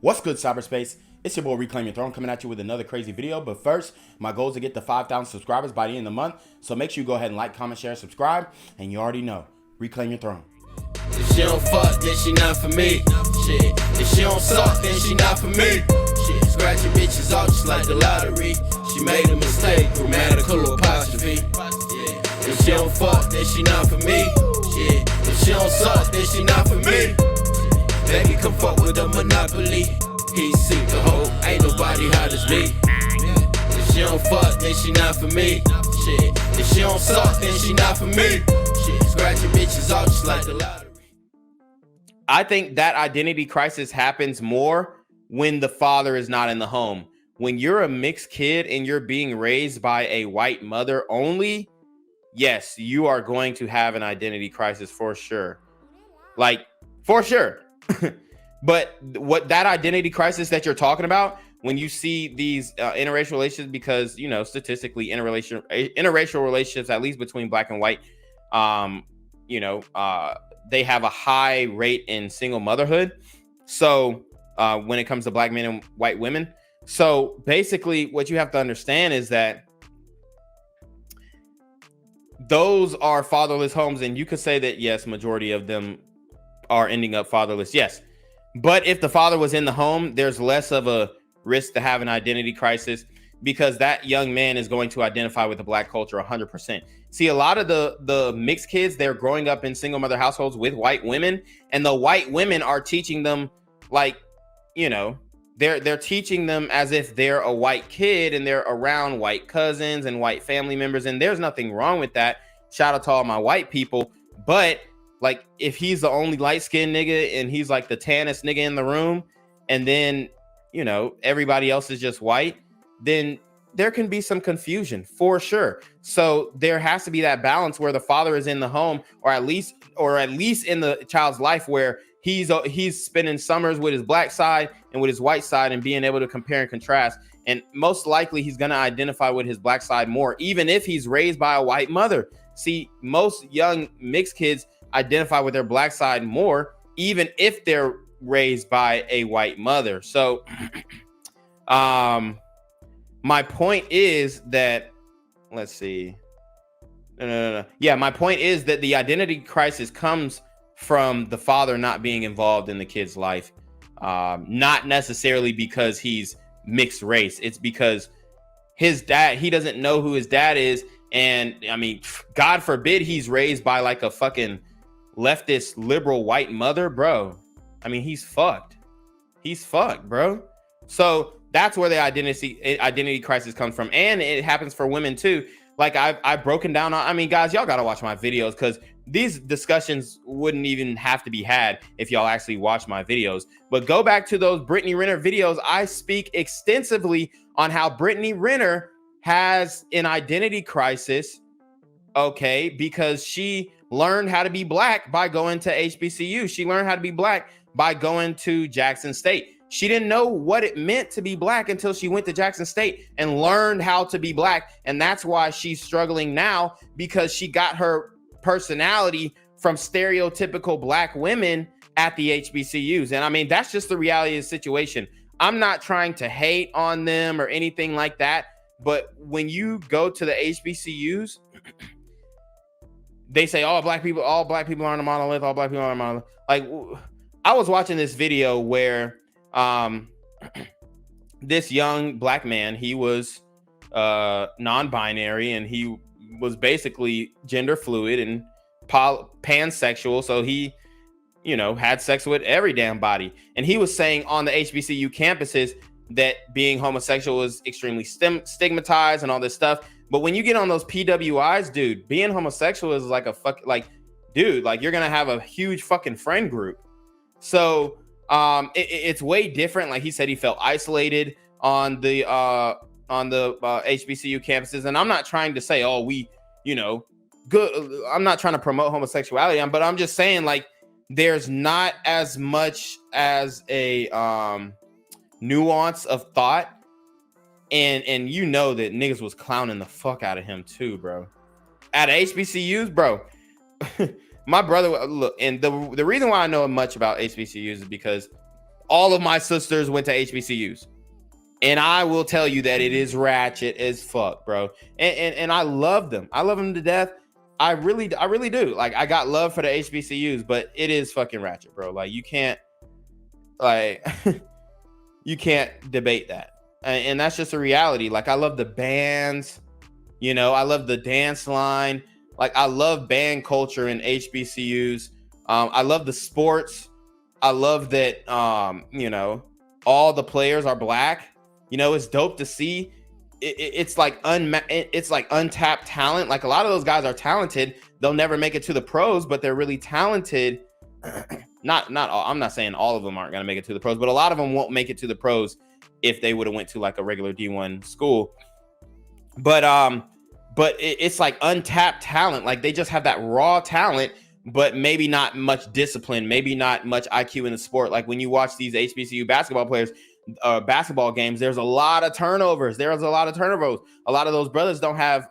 What's good, cyberspace? It's your boy Reclaim Your Throne coming at you with another crazy video. But first, my goal is to get to 5,000 subscribers by the end of the month. So make sure you go ahead and like, comment, share, subscribe. And you already know, Reclaim Your Throne. If she don't fuck, then she not for me. Shit. If she don't suck, then she not for me. Shit. Scratching bitches off just like the lottery. She made a mistake, grammatical apostrophe. Yeah. If she don't fuck, then she not for me. Shit. If she don't suck, then she not for me. Baby, come fuck with a monopoly. He seek the hoe, ain't nobody hot as me. If she don't fuck, then she not for me. Shit. If she don't suck, then she not for me. Shit. Scratching bitches off just like the lottery. I think that identity crisis happens more when the father is not in the home. When you're a mixed kid and you're being raised by a white mother only, yes, you are going to have an identity crisis for sure. Like, for sure. But what that identity crisis that you're talking about, when you see these interracial relationships, because, you know, statistically interracial relationships, at least between black and white, they have a high rate in single motherhood. So when it comes to black men and white women. So basically what you have to understand is that those are fatherless homes. And you could say that, yes, majority of them are ending up fatherless. Yes. But if the father was in the home, there's less of a risk to have an identity crisis because that young man is going to identify with the black culture 100%. See, a lot of the mixed kids, they're growing up in single mother households with white women, and the white women are teaching them, like, you know, they're teaching them as if they're a white kid and they're around white cousins and white family members. And there's nothing wrong with that. Shout out to all my white people. But like, if he's the only light-skinned nigga and he's like the tannest nigga in the room, and then, you know, everybody else is just white, then there can be some confusion for sure. So there has to be that balance where the father is in the home, or at least in the child's life, where he's spending summers with his black side and with his white side and being able to compare and contrast. And most likely he's going to identify with his black side more, even if he's raised by a white mother. See, most young mixed kids identify with their black side more, even if they're raised by a white mother. So my point is that, let's see. No. Yeah, my point is that the identity crisis comes from the father not being involved in the kid's life. Not necessarily because he's mixed race. It's because his dad, he doesn't know who his dad is. And I mean, God forbid he's raised by like a fucking leftist liberal white mother, bro. I mean, he's fucked, bro. So that's where the identity crisis comes from. And it happens for women too. Like I've broken down on, I mean, guys, y'all gotta watch my videos, because these discussions wouldn't even have to be had if y'all actually watch my videos. But go back to those Brittany Renner videos. I speak extensively on how Brittany Renner has an identity crisis, okay, because she learned how to be black by going to HBCU. She learned how to be black by going to Jackson State. She didn't know what it meant to be black until she went to Jackson State and learned how to be black. And that's why she's struggling now, because she got her personality from stereotypical black women at the HBCUs. And I mean, that's just the reality of the situation. I'm not trying to hate on them or anything like that. But when you go to the HBCUs, they say all black people aren't a monolith. All black people aren't a monolith. Like, I was watching this video where this young black man, he was non-binary, and he was basically gender fluid and pansexual. So he, you know, had sex with every damn body. And he was saying on the HBCU campuses that being homosexual is extremely stigmatized and all this stuff. But when you get on those PWIs, dude, being homosexual is like dude, like, you're gonna have a huge fucking friend group. So it's way different. Like he said, he felt isolated on the HBCU campuses. And I'm not trying to say, oh, we, you know, good. I'm not trying to promote homosexuality, but I'm just saying, like, there's not as much as a nuance of thought. And you know that niggas was clowning the fuck out of him too, bro. At HBCUs, bro. My brother, look, and the reason why I know much about HBCUs is because all of my sisters went to HBCUs. And I will tell you that it is ratchet as fuck, bro. And I love them. I love them to death. I really do. Like, I got love for the HBCUs, but it is fucking ratchet, bro. Like, you can't you can't debate that. And that's just a reality. Like, I love the bands, you know, I love the dance line. Like, I love band culture in HBCUs. I love the sports. I love that, you know, all the players are black. You know, it's dope to see. It's like untapped talent. Like, a lot of those guys are talented. They'll never make it to the pros, but they're really talented. Not all, I'm not saying all of them aren't going to make it to the pros, but a lot of them won't make it to the pros if they would have went to like a regular D1 school. But it's like untapped talent. Like, they just have that raw talent, but maybe not much discipline, maybe not much IQ in the sport. Like, when you watch these HBCU basketball players, basketball games, there's a lot of turnovers. A lot of those brothers don't have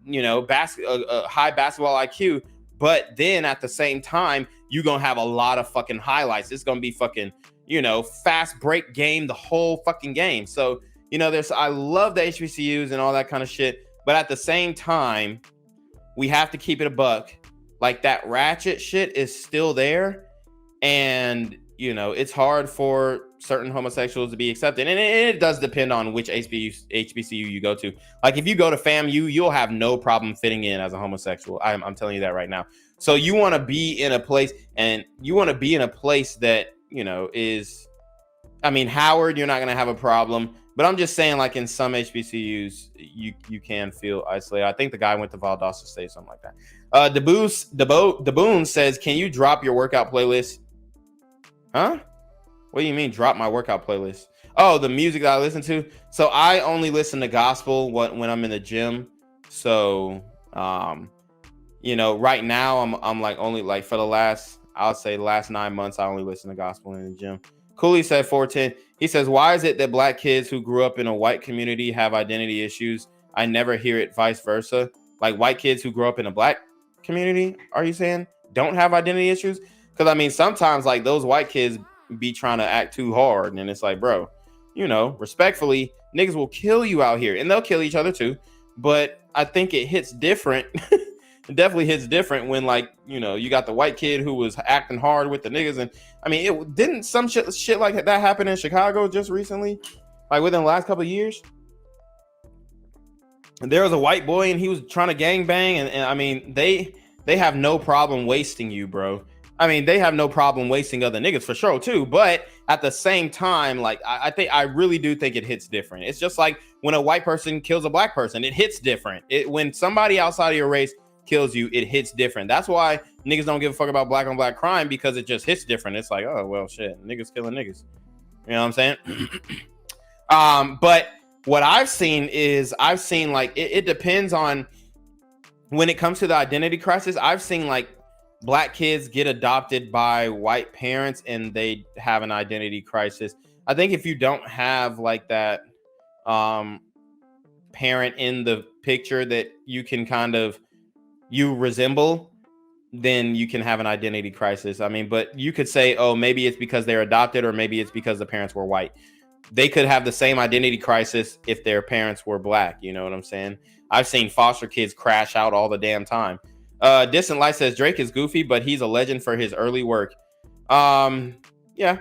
you know, high basketball IQ, but then at the same time, you're gonna have a lot of fucking highlights. It's gonna be fucking, you know, fast break game the whole fucking game. So, you know, I love the HBCUs and all that kind of shit, but at the same time, we have to keep it a buck. Like, that ratchet shit is still there, and you know, it's hard for certain homosexuals to be accepted, and it does depend on which HBCU you go to. Like, if you go to FAMU, you'll have no problem fitting in as a homosexual. I'm telling you that right now. So you want to be in a place, that, you know, is, I mean, Howard, you're not going to have a problem, but I'm just saying, like, in some HBCUs, you can feel isolated. I think the guy went to Valdosta State, something like that. The Boone says, can you drop your workout playlist? Huh? What do you mean, drop my workout playlist? Oh, the music that I listen to. So I only listen to gospel when I'm in the gym. So, you know, right now I'm like only like for the last 9 months, I only listen to gospel in the gym. Cooley said 410. He says, why is it that black kids who grew up in a white community have identity issues? I never hear it vice versa. Like, white kids who grew up in a black community, are you saying, don't have identity issues? Because, I mean, sometimes, like, those white kids be trying to act too hard, and it's like, bro, you know, respectfully, niggas will kill you out here, and they'll kill each other too. But I think it hits different. It definitely hits different when, like, you know, you got the white kid who was acting hard with the niggas, and I mean, it didn't some shit like that happen in Chicago just recently, like within the last couple of years. And there was a white boy, and he was trying to gangbang, and I mean, they have no problem wasting you, bro. I mean, they have no problem wasting other niggas for sure too, but at the same time, like, I really do think it hits different. It's just like when a white person kills a black person, it hits different. When somebody outside of your race kills you, it hits different. That's why niggas don't give a fuck about black on black crime, because it just hits different. It's like, oh well, shit, niggas killing niggas. You know what I'm saying? But what I've seen like it depends on when it comes to the identity crisis. I've seen like black kids get adopted by white parents and they have an identity crisis. I think if you don't have like that parent in the picture that you can kind of resemble, then you can have an identity crisis. I mean, but you could say, oh, maybe it's because they're adopted, or maybe it's because the parents were white. They could have the same identity crisis if their parents were black. You know what I'm saying? I've seen foster kids crash out all the damn time. Distant Light says Drake is goofy, but he's a legend for his early work. Yeah.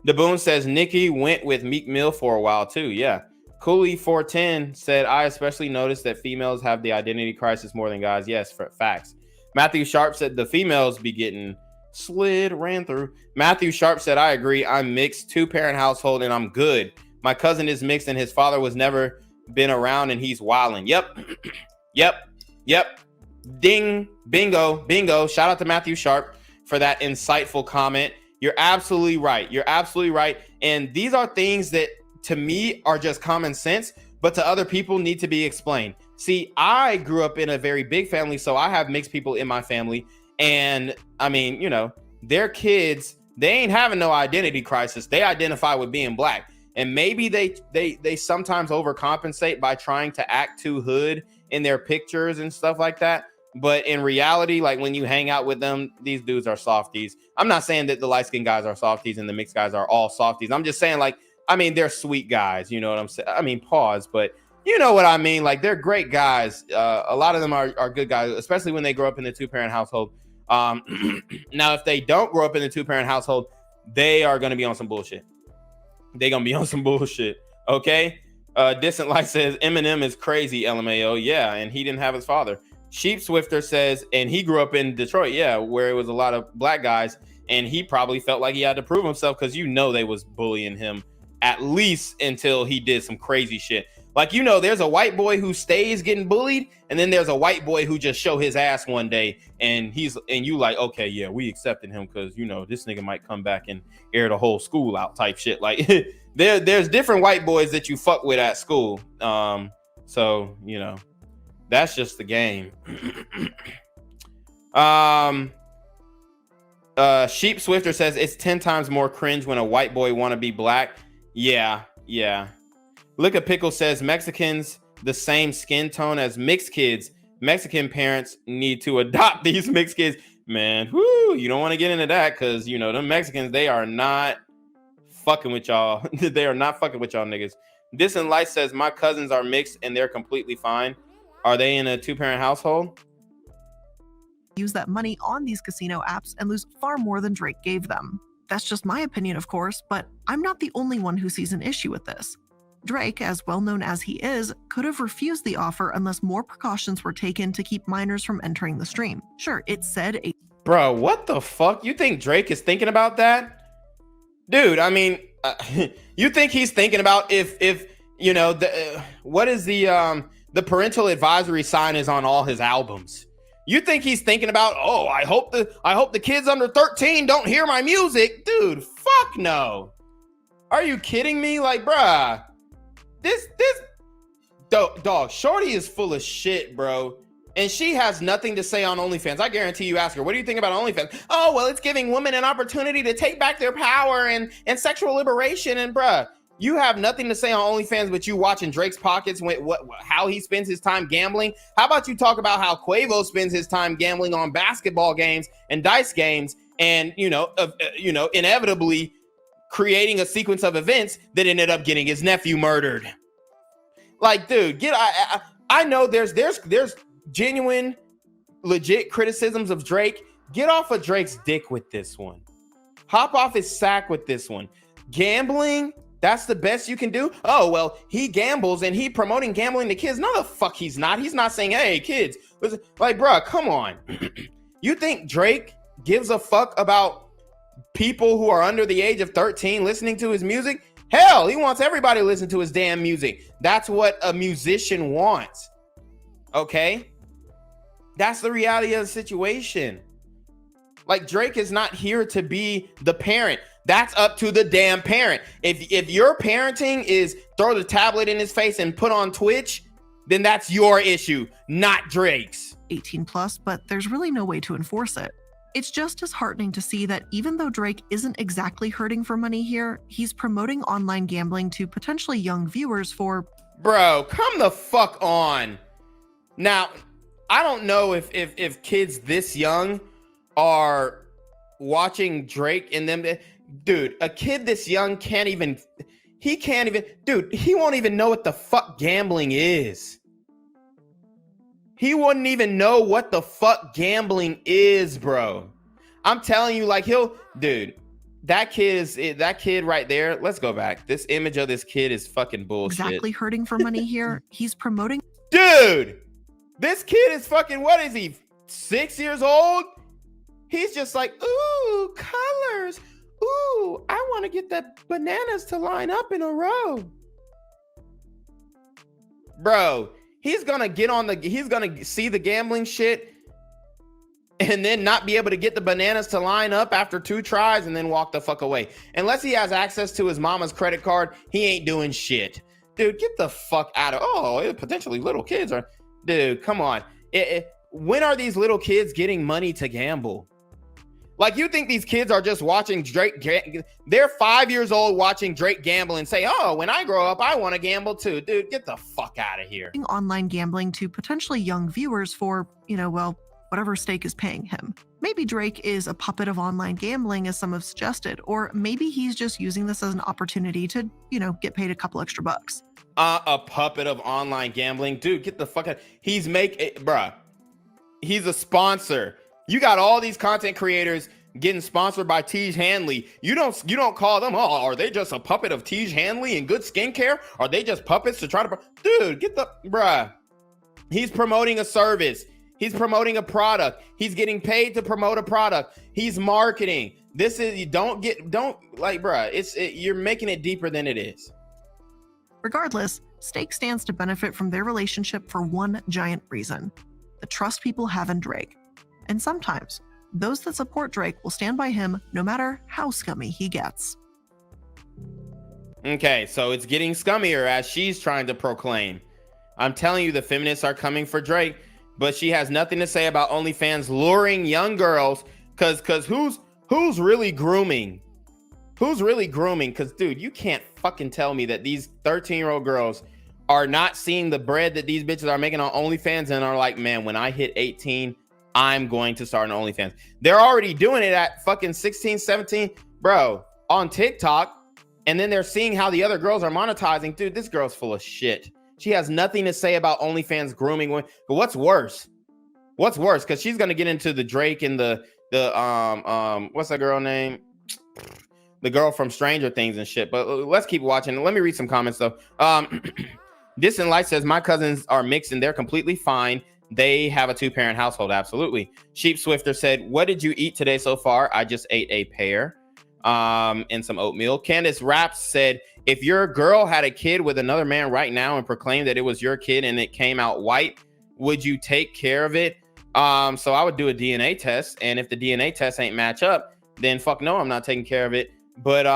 The Boone says Nicki went with Meek Mill for a while too. Yeah. Cooley 410 said, I especially noticed that females have the identity crisis more than guys. Yes, for facts. Matthew Sharp said the females be getting ran through. Matthew Sharp said, I agree. I'm mixed, 2-parent household, and I'm good. My cousin is mixed and his father was never been around and he's wilding. Yep. Ding, bingo. Shout out to Matthew Sharp for that insightful comment. You're absolutely right. And these are things that to me are just common sense, but to other people need to be explained. See, I grew up in a very big family, so I have mixed people in my family. And I mean, you know, their kids, they ain't having no identity crisis. They identify with being black. And maybe they sometimes overcompensate by trying to act too hood in their pictures and stuff like that. But in reality, like when you hang out with them, these dudes are softies. I'm not saying that the light-skinned guys are softies and the mixed guys are all softies. I'm just saying, like, I mean, they're sweet guys. You know what I'm saying? I mean, pause, but you know what I mean? Like, they're great guys. A lot of them are good guys, especially when they grow up in a two-parent household. Now, if they don't grow up in a two-parent household, they are going to be on some bullshit. They're going to be on some bullshit. Okay? Distant Light says, Eminem is crazy, LMAO. Yeah, and he didn't have his father. Sheep Swifter says, and he grew up in Detroit, yeah, where it was a lot of black guys, and he probably felt like he had to prove himself because they was bullying him at least until he did some crazy shit. Like, there's a white boy who stays getting bullied, and then there's a white boy who just show his ass one day, and you like, okay, yeah, we accepted him because this nigga might come back and air the whole school out type shit. Like, there's different white boys that you fuck with at school. So that's just the game. Sheep Swifter says it's 10 times more cringe when a white boy want to be black. Yeah. Look at Pickle says Mexicans the same skin tone as mixed kids. Mexican parents need to adopt these mixed kids. Man, you don't want to get into that because the Mexicans, they are not fucking with y'all. They are not fucking with y'all niggas. Distant Light says my cousins are mixed and they're completely fine. Are they in a two-parent household? Use that money on these casino apps and lose far more than Drake gave them. That's just my opinion, of course, but I'm not the only one who sees an issue with this. Drake, as well known as he is, could have refused the offer unless more precautions were taken to keep minors from entering the stream. Sure, it said a— Bro, what the fuck? You think Drake is thinking about that? Dude, I mean, you think he's thinking about what is the parental advisory sign is on all his albums? You think he's thinking about, I hope the kids under 13 don't hear my music? Dude, fuck no. Are you kidding me? Like, bruh, this dog, Shorty is full of shit, bro. And she has nothing to say on OnlyFans. I guarantee you ask her, what do you think about OnlyFans? Oh, well, it's giving women an opportunity to take back their power and sexual liberation. And bruh, you have nothing to say on OnlyFans, but you watching Drake's pockets, how he spends his time gambling. How about you talk about how Quavo spends his time gambling on basketball games and dice games and, inevitably creating a sequence of events that ended up getting his nephew murdered. Like, dude, I know there's genuine, legit criticisms of Drake. Get off of Drake's dick with this one. Hop off his sack with this one. Gambling, that's the best you can do? Oh, well, he gambles and he promoting gambling to kids. No, the fuck he's not. He's not saying, hey, kids. Listen. Like, bruh, come on. You think Drake gives a fuck about people who are under the age of 13 listening to his music? Hell, he wants everybody to listen to his damn music. That's what a musician wants. Okay? That's the reality of the situation. Like, Drake is not here to be the parent. That's up to the damn parent. If your parenting is throw the tablet in his face and put on Twitch, then that's your issue, not Drake's. 18 plus, but there's really no way to enforce it. It's just disheartening to see that even though Drake isn't exactly hurting for money here, he's promoting online gambling to potentially young viewers for— Bro, come the fuck on. Now, I don't know if kids this young are watching Drake and them. Dude, a kid this young dude, he won't even know what the fuck gambling is. He wouldn't even know what the fuck gambling is, bro. I'm telling you, like, dude, that kid right there. Let's go back. This image of this kid is fucking bullshit. Exactly hurting for money here. He's promoting— Dude, this kid is fucking, what is he, 6 years old? He's just like, ooh, colors. Ooh, I want to get the bananas to line up in a row. Bro, he's gonna see the gambling shit and then not be able to get the bananas to line up after 2 tries and then walk the fuck away. Unless he has access to his mama's credit card, he ain't doing shit. Dude, get the fuck out of— potentially little kids are— Dude, come on. When are these little kids getting money to gamble? Like, you think these kids are just watching Drake? They're 5 years old watching Drake gamble and say, oh, when I grow up, I want to gamble too. Dude, get the fuck out of here. Online gambling to potentially young viewers for, whatever Stake is paying him. Maybe Drake is a puppet of online gambling, as some have suggested, or maybe he's just using this as an opportunity to, get paid a couple extra bucks. A puppet of online gambling? Dude, get the fuck out. He's bruh. He's a sponsor. You got all these content creators getting sponsored by Tej Hanley. You don't call them, oh, are they just a puppet of Tej Hanley and Good Skincare? Are they just puppets to try to, dude, bruh. He's promoting a service. He's promoting a product. He's getting paid to promote a product. He's marketing. You're making it deeper than it is. Regardless, Stake stands to benefit from their relationship for one giant reason: the trust people have in Drake. And sometimes, those that support Drake will stand by him no matter how scummy he gets. Okay, so it's getting scummier as she's trying to proclaim. I'm telling you, the feminists are coming for Drake, but she has nothing to say about OnlyFans luring young girls. Cause who's really grooming? Who's really grooming? Because, dude, you can't fucking tell me that these 13-year-old girls are not seeing the bread that these bitches are making on OnlyFans and are like, man, when I hit 18, I'm going to start an OnlyFans. They're already doing it at fucking 16, 17, bro, on TikTok. And then they're seeing how the other girls are monetizing. Dude, this girl's full of shit. She has nothing to say about OnlyFans grooming. But what's worse? Because she's going to get into the Drake and the what's that girl name? The girl from Stranger Things and shit. But let's keep watching. Let me read some comments though. Distant Light says, my cousins are mixed and they're completely fine. They have a 2-parent household. Absolutely. Sheep Swifter said, what did you eat today so far? I just ate a pear and some oatmeal. Candace Raps said, if your girl had a kid with another man right now and proclaimed that it was your kid and it came out white, would you take care of it? So I would do a DNA test. And if the DNA test ain't match up, then fuck no, I'm not taking care of it. But,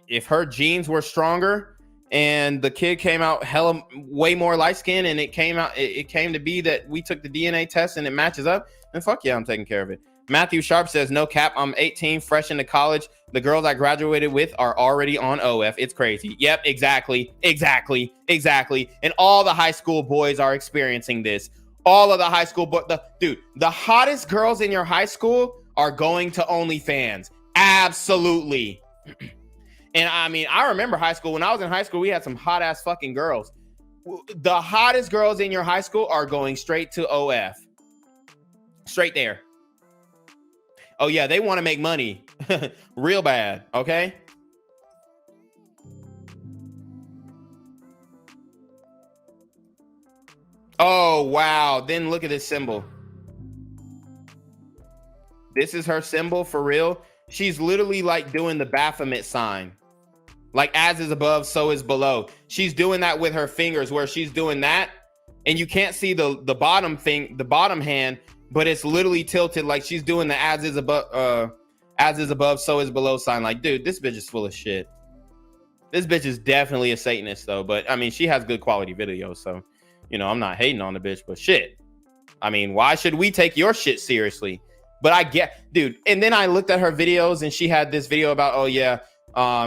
if her genes were stronger and the kid came out way more light skinned and it came to be that we took the DNA test and it matches up, then fuck yeah, I'm taking care of it. Matthew Sharp says, no cap, I'm 18, fresh into college. The girls I graduated with are already on OF. It's crazy. Yep, exactly. And all the high school boys are experiencing this. All of the high school the hottest girls in your high school are going to OnlyFans. Absolutely. And I mean, I remember high school. When I was in high school, we had some hot ass fucking girls. The hottest girls in your high school are going straight to OF. Straight there. Oh yeah, they want to make money real bad, okay? Oh, wow. Then look at this symbol. This is her symbol for real. She's literally like doing the Baphomet sign. Like as is above, so is below. She's doing that with her fingers where she's doing that. And you can't see the bottom hand, but it's literally tilted like she's doing the as is above, so is below sign. Like, dude, this bitch is full of shit. This bitch is definitely a Satanist though. But I mean, she has good quality videos. So, I'm not hating on the bitch, but shit. I mean, why should we take your shit seriously? But I get, dude. And then I looked at her videos and she had this video about, oh yeah,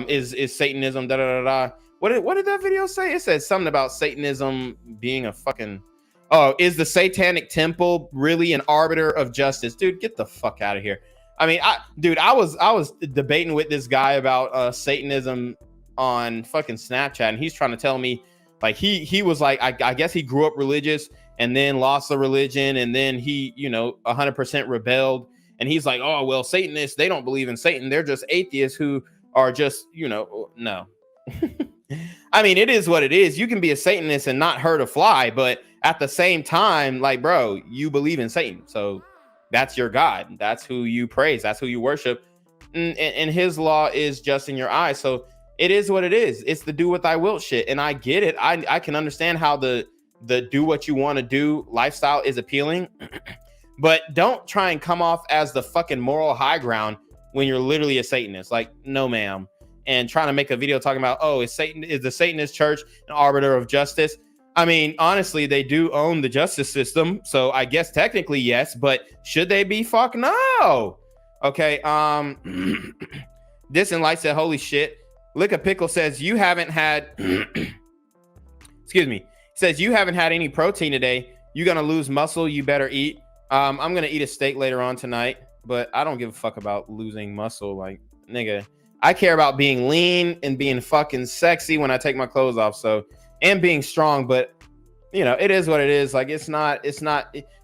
is Satanism, da da da da. What did that video say? It said something about Satanism being a fucking, oh, is the Satanic Temple really an arbiter of justice? Dude, get the fuck out of here. I mean, I was debating with this guy about Satanism on fucking Snapchat, and he's trying to tell me, like, he was like, I guess he grew up religious and then lost the religion, and then he 100% rebelled, and he's like, oh well, Satanists, they don't believe in Satan, they're just atheists who are just no. I mean, it is what it is. You can be a Satanist and not hurt a fly, but at the same time, like, bro, you believe in Satan, so that's your God, that's who you praise, that's who you worship, and his law is just in your eyes. So it is what it is. It's the do what thy wilt shit, and I get it. I can understand how the do what you want to do lifestyle is appealing, but don't try and come off as the fucking moral high ground when you're literally a Satanist. Like, no ma'am. And trying to make a video talking about, oh, is the Satanist church an arbiter of justice? I mean, honestly, they do own the justice system, so I guess technically yes, but should they be? Fuck no. Okay. This and Light said, holy shit. Lick a Pickle says, you haven't had excuse me, says, you haven't had any protein today. You're gonna lose muscle, you better eat. I'm gonna eat a steak later on tonight, but I don't give a fuck about losing muscle. Like, nigga, I care about being lean and being fucking sexy when I take my clothes off. So, and being strong, but you know, it is what it is. Like, it's not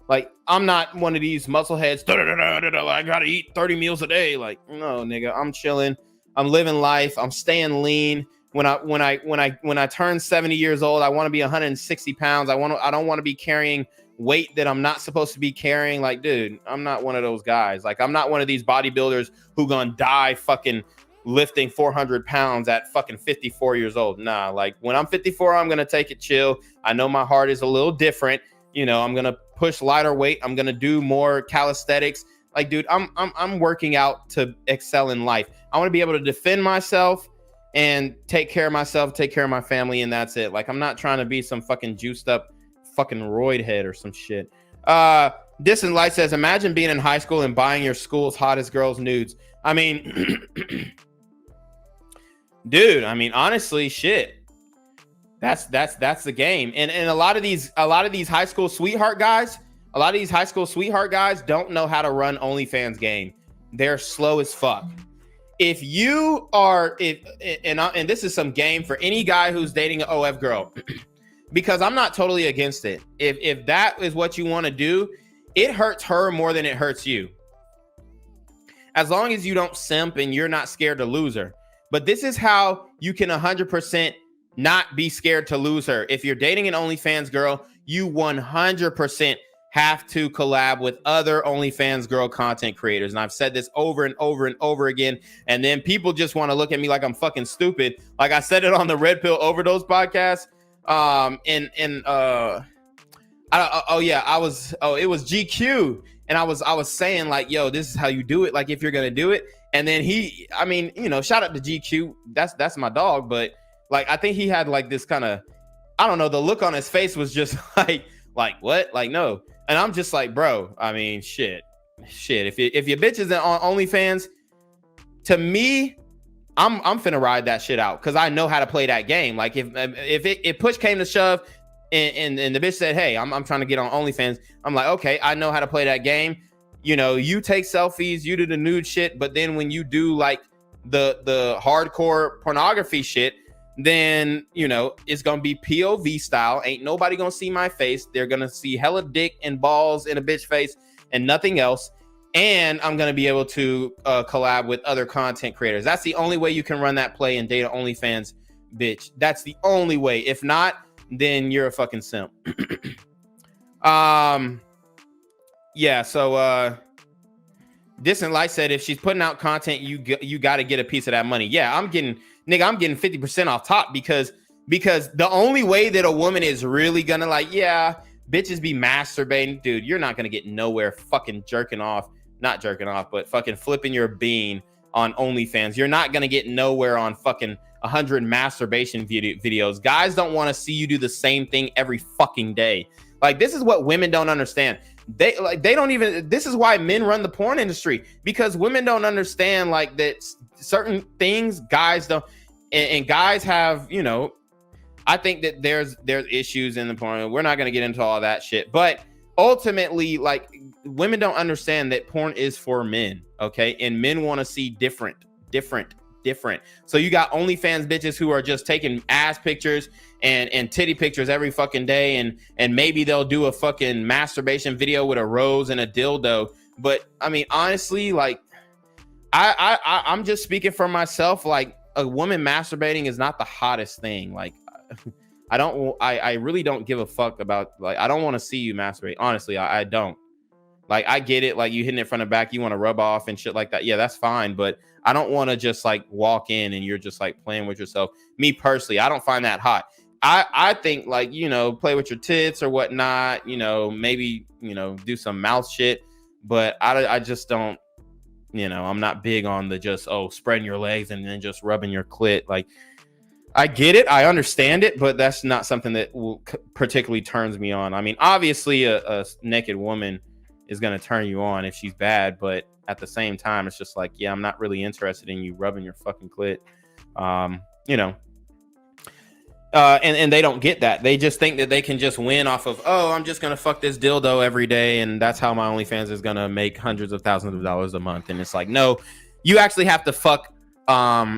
like, I'm not one of these muscle heads. I gotta eat 30 meals a day. Like, no, nigga, I'm chilling. I'm living life. I'm staying lean. When I turn 70 years old, I want to be 160 pounds. I don't want to be carrying weight that I'm not supposed to be carrying. Like, dude, I'm not one of those guys. Like, I'm not one of these bodybuilders who gonna die fucking lifting 400 pounds at fucking 54 years old. Nah, like, when I'm 54, I'm gonna take it chill. I know my heart is a little different. You know, I'm gonna push lighter weight. I'm gonna do more calisthenics. Like, dude, I'm working out to excel in life. I want to be able to defend myself and take care of myself, take care of my family, and that's it. Like, I'm not trying to be some fucking juiced up fucking roid head or some shit. Distant Light says, imagine being in high school and buying your school's hottest girls nudes. I mean, dude, I mean, honestly, shit. That's the game. And a lot of these high school sweetheart guys, don't know how to run OnlyFans game. They're slow as fuck. If you are, and this is some game for any guy who's dating an OF girl, because I'm not totally against it. If that is what you want to do, it hurts her more than it hurts you. As long as you don't simp and you're not scared to lose her. But this is how you can 100% not be scared to lose her. If you're dating an OnlyFans girl, you 100% have to collab with other OnlyFans girl content creators. And I've said this over and over and over again. And then people just want to look at me like I'm fucking stupid. Like I said it on the Red Pill Overdose podcast. It was GQ. And I was saying like, yo, this is how you do it. Like, if you're going to do it. And then shout out to GQ. That's my dog. But like, I think he had like this kind of, I don't know, the look on his face was just like what? Like, no. And I'm just like, bro, I mean, shit. If your bitch isn't on OnlyFans, to me, I'm finna ride that shit out because I know how to play that game. Like, if push came to shove and the bitch said, hey, I'm trying to get on OnlyFans, I'm like, okay, I know how to play that game. You know, you take selfies, you do the nude shit, but then when you do like the hardcore pornography shit, then, you know, it's going to be POV style. Ain't nobody going to see my face. They're going to see hella dick and balls in a bitch face and nothing else. And I'm going to be able to collab with other content creators. That's the only way you can run that play and date an OnlyFans bitch. That's the only way. If not, then you're a fucking simp. Yeah, so Distant Light said, if she's putting out content, you got to get a piece of that money. Yeah, I'm getting 50% off top because the only way that a woman is really gonna like, yeah, bitches be masturbating, dude, you're not gonna get nowhere fucking not jerking off, but fucking flipping your bean on OnlyFans. You're not gonna get nowhere on fucking 100 masturbation videos. Guys don't want to see you do the same thing every fucking day. Like, this is what women don't understand. They don't even, this is why men run the porn industry, because women don't understand like that certain things guys don't, and guys have, you know, I think that there's issues in the porn. We're not going to get into all that shit, but ultimately, like, women don't understand that porn is for men. Okay. And men want to see different. So you got OnlyFans bitches who are just taking ass pictures and titty pictures every fucking day. And maybe they'll do a fucking masturbation video with a rose and a dildo. But I mean, honestly, like, I'm just speaking for myself. Like, a woman masturbating is not the hottest thing. Like, I really don't give a fuck about, like, I don't want to see you masturbate. Honestly, I don't. Like, I get it. Like, you hitting it from the back, you want to rub off and shit like that. Yeah, that's fine. But I don't want to just like walk in and you're just like playing with yourself. Me personally, I don't find that hot. I think, like, you know, play with your tits or whatnot, you know, maybe, you know, do some mouth shit. But I just don't, you know, I'm not big on the just, spreading your legs and then just rubbing your clit. Like, I get it. I understand it, but that's not something that particularly turns me on. I mean, obviously a naked woman is going to turn you on if she's bad, but at the same time, it's just like, yeah, I'm not really interested in you rubbing your fucking clit. You know, And they don't get that. They just think that they can just win off of, oh, I'm just gonna fuck this dildo every day, and that's how my OnlyFans is gonna make hundreds of thousands of dollars a month. And it's like, no, you actually have to fuck.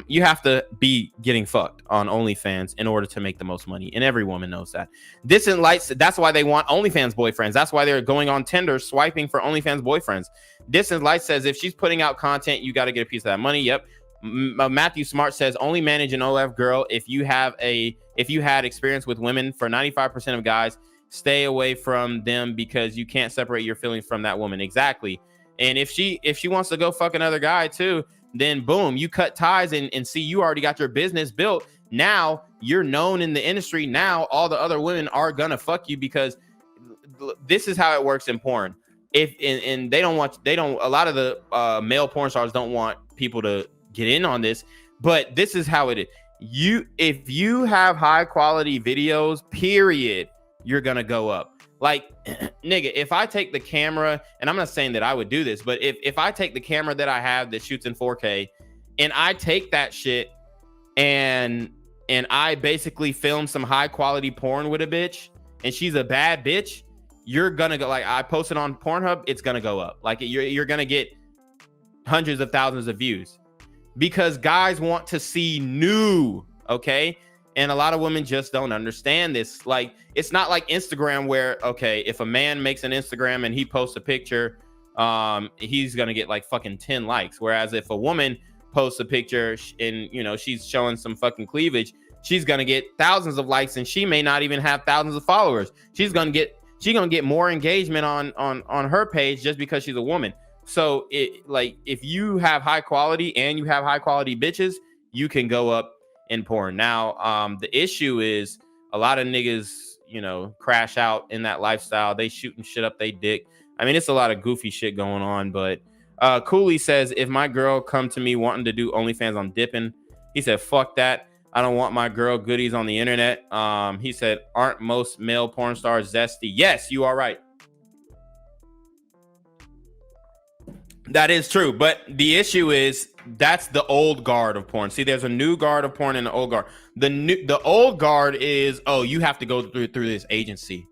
You have to be getting fucked on OnlyFans in order to make the most money, and every woman knows that. Distant Lights, that's why they want OnlyFans boyfriends. That's why they're going on Tinder swiping for OnlyFans boyfriends. Distant Light says if she's putting out content, you got to get a piece of that money. Yep. Matthew Smart says only manage an OF girl if you had experience with women. For 95% of guys, stay away from them because you can't separate your feelings from that woman. Exactly. And if she wants to go fuck another guy too, then boom, you cut ties and see, you already got your business built. Now you're known in the industry. Now all the other women are gonna fuck you, because this is how it works in porn. And a lot of the male porn stars don't want people to get in on this, but this is how it is. If you have high quality videos, period, you're gonna go up. Like, nigga, if I take the camera, and I'm not saying that I would do this, but if I take the camera that I have that shoots in 4K, and I take that shit and I basically film some high quality porn with a bitch, and she's a bad bitch, you're gonna go, like, I posted on Pornhub, it's gonna go up. Like, you're gonna get hundreds of thousands of views, because guys want to see new, okay? And a lot of women just don't understand this. Like, it's not like Instagram where, okay, if a man makes an Instagram and he posts a picture, he's gonna get like fucking 10 likes. Whereas if a woman posts a picture and, you know, she's showing some fucking cleavage, she's gonna get thousands of likes, and she may not even have thousands of followers. She's gonna get more engagement on her page just because she's a woman. So if you have high quality and you have high quality bitches, you can go up in porn. Now, the issue is a lot of niggas, you know, crash out in that lifestyle. They shooting shit up they dick. I mean, it's a lot of goofy shit going on, but Cooley says, if my girl come to me wanting to do OnlyFans, I'm dipping. He said, fuck that. I don't want my girl goodies on the internet. He said, aren't most male porn stars zesty? Yes, you are right. That is true, but the issue is that's the old guard of porn. See, there's a new guard of porn and the old guard. The old guard is, oh, you have to go through this agency.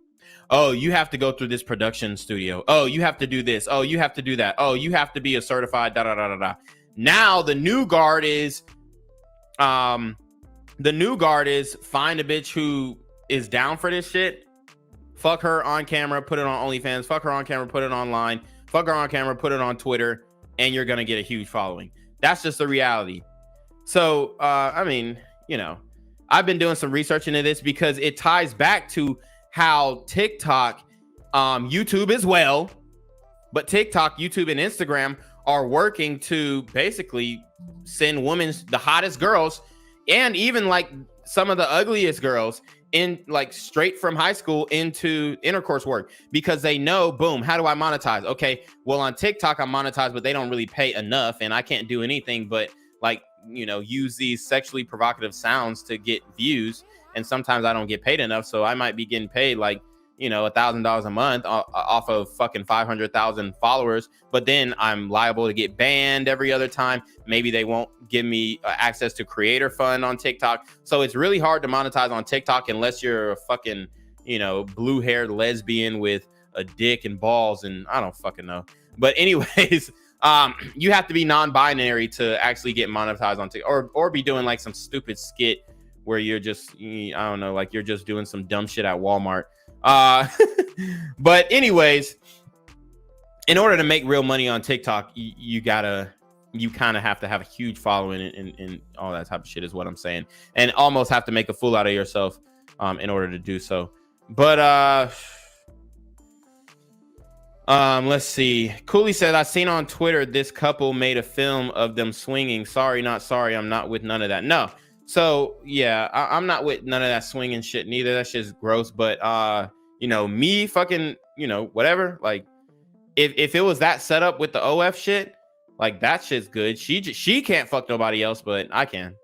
Oh, you have to go through this production studio. Oh, you have to do this. Oh, you have to do that. Oh, you have to be a certified da da da da da. Now the new guard is, find a bitch who is down for this shit. Fuck her on camera, put it on OnlyFans. Fuck her on camera, put it online. Fuck her on camera, put it on Twitter, and you're gonna get a huge following. That's just the reality. So, I mean, you know, I've been doing some research into this because it ties back to how TikTok, YouTube as well, but TikTok, YouTube, and Instagram are working to basically send women, the hottest girls, and even like some of the ugliest girls, in like straight from high school into intercourse work, because they know, boom, how do I monetize? Okay, well, on TikTok I'm monetized, but they don't really pay enough, and I can't do anything but, like, you know, use these sexually provocative sounds to get views, and sometimes I don't get paid enough, so I might be getting paid like, you know, $1,000 a month off of fucking 500,000 followers, but then I'm liable to get banned every other time. Maybe they won't give me access to creator fund on TikTok. So it's really hard to monetize on TikTok unless you're a fucking, you know, blue-haired lesbian with a dick and balls, and I don't fucking know. But anyways, you have to be non-binary to actually get monetized on TikTok, or be doing like some stupid skit where you're just, I don't know, like you're just doing some dumb shit at Walmart. But anyways, in order to make real money on TikTok, you kind of have to have a huge following and all that type of shit is what I'm saying, and almost have to make a fool out of yourself in order to do so. But let's see. Cooley said, I seen on Twitter this couple made a film of them swinging. Sorry, not sorry. I'm not with none of that. No. So yeah, I'm not with none of that swinging shit neither. That shit's gross. But you know, me fucking, you know, whatever. Like, if it was that setup with the OF shit, like that shit's good. She can't fuck nobody else, but I can.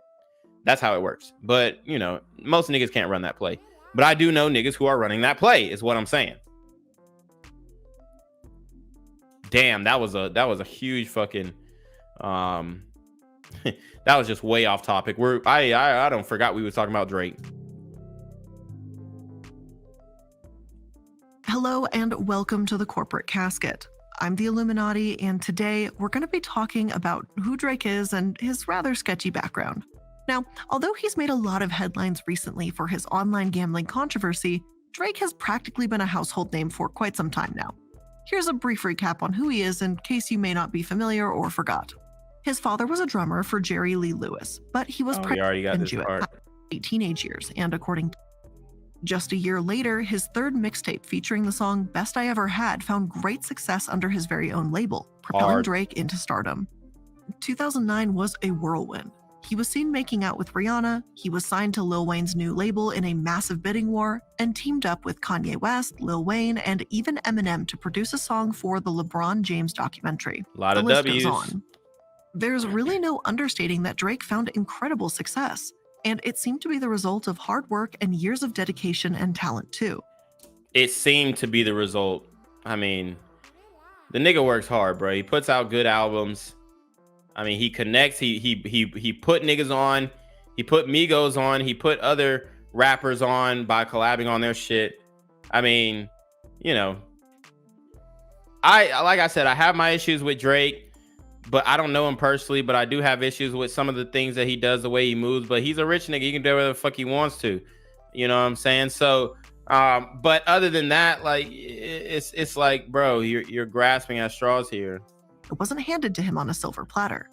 That's how it works. But you know, most niggas can't run that play. But I do know niggas who are running that play, is what I'm saying. Damn, that was a huge fucking that was just way off topic. I don't forgot we were talking about Drake. Hello and welcome to the Corporate Casket. I'm the Illuminati, and today we're going to be talking about who Drake is and his rather sketchy background. Now, although he's made a lot of headlines recently for his online gambling controversy, Drake has practically been a household name for quite some time now. Here's a brief recap on who he is in case you may not be familiar or forgot. His father was a drummer for Jerry Lee Lewis, but he was pregnant and Jewish in late teenage years, and according to just a year later, his third mixtape featuring the song Best I Ever Had found great success under his very own label, propelling Drake into stardom. 2009 was a whirlwind. He was seen making out with Rihanna, he was signed to Lil Wayne's new label in a massive bidding war, and teamed up with Kanye West, Lil Wayne, and even Eminem to produce a song for the LeBron James documentary. A lot of W's. There's really no understating that Drake found incredible success, and it seemed to be the result of hard work and years of dedication and talent too. It seemed to be the result. I mean, the nigga works hard, bro. He puts out good albums. I mean, he connects. He put niggas on. He put Migos on. He put other rappers on by collabing on their shit. I mean, you know, like I said, I have my issues with Drake, but I don't know him personally, but I do have issues with some of the things that he does, the way he moves. But he's a rich nigga. He can do whatever the fuck he wants to. You know what I'm saying? So, but other than that, like, it's like, bro, you're grasping at straws here. It wasn't handed to him on a silver platter.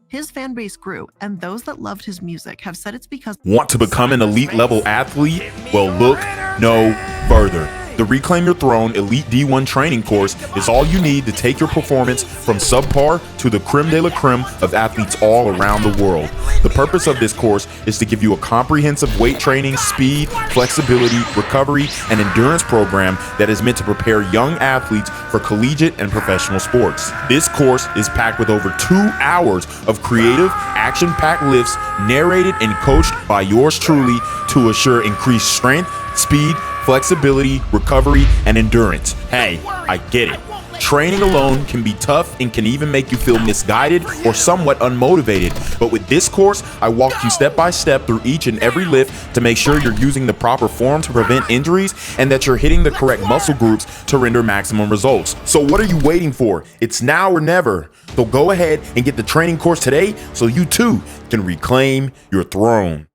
His fan base grew, and those that loved his music have said it's because... Want to become an elite level athlete? Well, look no further. The Reclaim Your Throne Elite D1 training course is all you need to take your performance from subpar to the creme de la creme of athletes all around the world. The purpose of this course is to give you a comprehensive weight training, speed, flexibility, recovery, and endurance program that is meant to prepare young athletes for collegiate and professional sports. This course is packed with over 2 hours of creative, action-packed lifts narrated and coached by yours truly to assure increased strength, speed, flexibility, recovery, and endurance. Hey, I get it. Training alone can be tough and can even make you feel misguided or somewhat unmotivated. But with this course, I walk you step by step through each and every lift to make sure you're using the proper form to prevent injuries and that you're hitting the correct muscle groups to render maximum results. So what are you waiting for? It's now or never. So go ahead and get the training course today so you too can reclaim your throne.